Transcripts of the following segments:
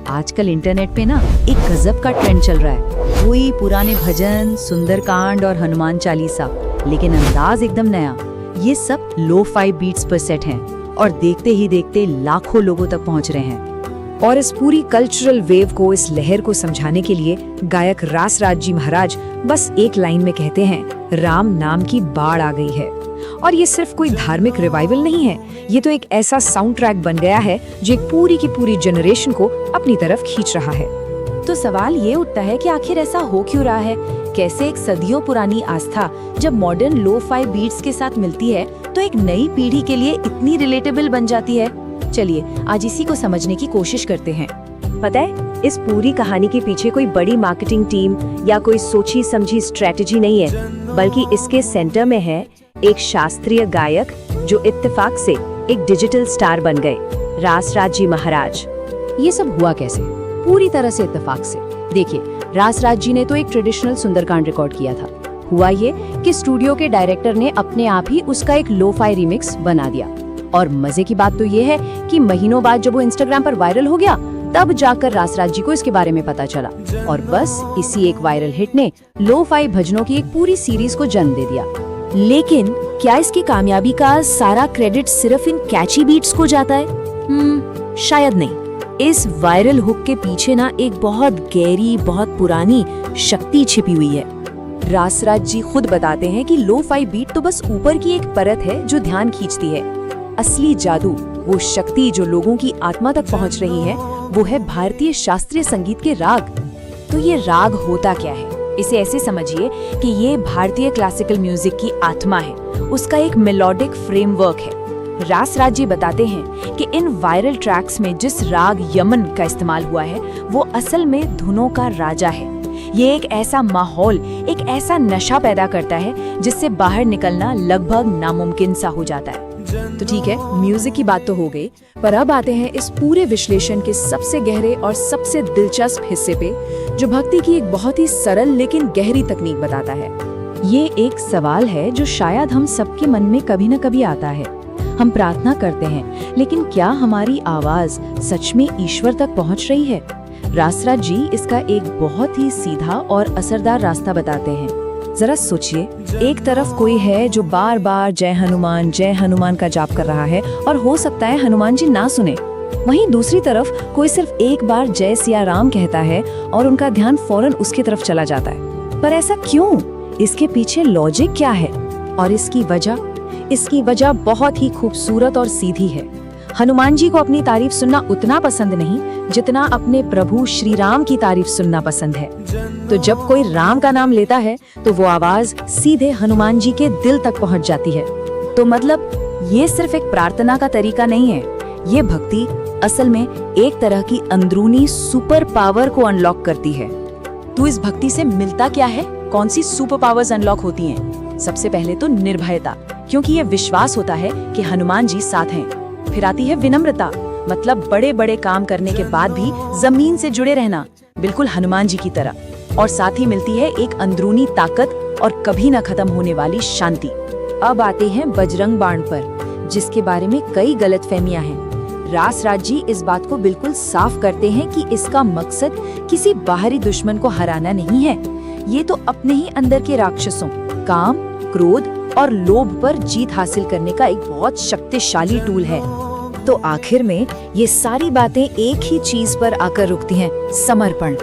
आजकल इंटरनेट पे ना एक गजब का ट्रेंड चल रहा है। वही पुराने भजन, सुंदरकांड और हनुमान चालीसा, लेकिन अंदाज एकदम नया। ये सब लो-फाई बीट्स पर सेट हैं और देखते ही देखते लाखों लोगों तक पहुंच रहे हैं। और इस पूरी कल्चरल वेव को, इस लहर को समझाने के लिए गायक रासराज जी महाराज बस एक लाइन में कहते हैं, राम नाम की बाढ़ आ गई है। और ये सिर्फ कोई धार्मिक रिवाइवल नहीं है, ये तो एक ऐसा साउंड ट्रैक बन गया है जो एक पूरी की पूरी जनरेशन को अपनी तरफ खींच रहा है। तो सवाल ये उठता है कि आखिर ऐसा हो क्यों रहा है? कैसे एक सदियों पुरानी आस्था जब मॉडर्न लो-फाई बीट्स के साथ मिलती है तो एक नई पीढ़ी के लिए इतनी रिलेटेबल बन जाती है? चलिए आज इसी को समझने की कोशिश करते हैं। पता है, इस पूरी कहानी के पीछे कोई बड़ी मार्केटिंग टीम या कोई सोची समझी स्ट्रेटजी नहीं है, बल्कि इसके सेंटर में है एक शास्त्रीय गायक जो इत्तेफाक से एक डिजिटल स्टार बन गए, रासराज जी महाराज। ये सब हुआ कैसे? पूरी तरह से इत्तेफाक से। देखिए, रासराज जी ने तो एक ट्रेडिशनल सुंदरकांड रिकॉर्ड किया था। हुआ ये कि स्टूडियो के डायरेक्टर ने अपने आप ही उसका एक लो-फाई रिमिक्स बना दिया। और मजे की बात तो ये है कि महीनों बाद जब वो इंस्टाग्राम पर वायरल हो गया, तब जाकर रासराज जी को इसके बारे में पता चला। और बस इसी एक वायरल हिट ने लो-फाई भजनों की एक पूरी सीरीज को जन्म दे दिया। लेकिन क्या इसकी कामयाबी का सारा क्रेडिट सिर्फ इन कैची बीट्स को जाता है? शायद नहीं। इस वायरल हुक के पीछे ना एक बहुत गहरी, बहुत पुरानी शक्ति छिपी हुई है। रासराज जी खुद बताते हैं कि लो-फाई बीट तो बस ऊपर की एक परत है जो ध्यान खींचती है। असली जादू, वो शक्ति जो लोगों की आत्मा तक पहुंच रही है, वो है भारतीय शास्त्रीय संगीत के राग। तो ये राग होता क्या है? इसे ऐसे समझिए कि ये भारतीय क्लासिकल म्यूजिक की आत्मा है, उसका एक मेलोडिक फ्रेमवर्क है। रासराज जी बताते हैं कि इन वायरल ट्रैक्स में जिस राग यमन का इस्तेमाल हुआ है, वो असल में धुनों का राजा है। ये एक ऐसा माहौल, एक ऐसा नशा पैदा करता है जिससे बाहर निकलना लगभग नामुमकिन सा हो जाता है। तो ठीक है, म्यूजिक की बात तो हो गई, पर अब आते हैं इस पूरे विश्लेषण के सबसे गहरे और सबसे दिलचस्प हिस्से पे, जो भक्ति की एक बहुत ही सरल लेकिन गहरी तकनीक बताता है। ये एक सवाल है जो शायद हम सबके मन में कभी न कभी आता है। हम प्रार्थना करते हैं, लेकिन क्या हमारी आवाज सच में ईश्वर तक पहुंच रही है? रासराज जी इसका एक बहुत ही सीधा और असरदार रास्ता बताते हैं। जरा सोचिए, एक तरफ कोई है जो बार बार जय हनुमान का जाप कर रहा है और हो सकता है हनुमान जी ना सुने। वहीं दूसरी तरफ कोई सिर्फ एक बार जय सिया राम कहता है और उनका ध्यान फौरन उसकी तरफ चला जाता है। पर ऐसा क्यों? इसके पीछे लॉजिक क्या है? और इसकी वजह बहुत ही खूबसूरत और सीधी है। हनुमान जी को अपनी तारीफ सुनना उतना पसंद नहीं जितना अपने प्रभु श्री राम की तारीफ सुनना पसंद है। तो जब कोई राम का नाम लेता है तो वो आवाज सीधे हनुमान जी के दिल तक पहुंच जाती है। तो मतलब ये सिर्फ एक प्रार्थना का तरीका नहीं है, ये भक्ति असल में एक तरह की अंदरूनी सुपर पावर को अनलॉक करती है। तो इस भक्ति से मिलता क्या है? कौन सी सुपर पावर्स अनलॉक होती हैं? सबसे पहले तो निर्भयता, क्योंकि ये विश्वास होता है कि हनुमान जी साथ हैं। फिर आती है विनम्रता, मतलब बड़े बड़े काम करने के बाद भी जमीन से जुड़े रहना, बिल्कुल हनुमान जी की तरह। और साथ ही मिलती है एक अंदरूनी ताकत और कभी न खत्म होने वाली शांति। अब आते हैं बजरंग बाण पर, जिसके बारे में कई गलतफहमियां हैं। रासराज जी इस बात को बिल्कुल साफ करते हैं कि इसका मकसद किसी बाहरी दुश्मन को हराना नहीं है। ये तो अपने ही अंदर के राक्षसों, काम, क्रोध और लोभ पर जीत हासिल करने का एक बहुत शक्तिशाली टूल है। तो आखिर में ये सारी बातें एक ही चीज पर आकर रुकती हैं, समर्पण।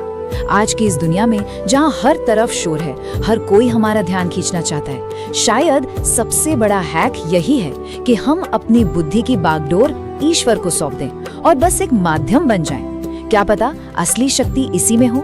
आज की इस दुनिया में जहाँ हर तरफ शोर है, हर कोई हमारा ध्यान खींचना चाहता है, शायद सबसे बड़ा हैक यही है कि हम अपनी बुद्धि की बागडोर ईश्वर को सौंप दें और बस एक माध्यम बन जाएं। क्या पता असली शक्ति इसी में हो।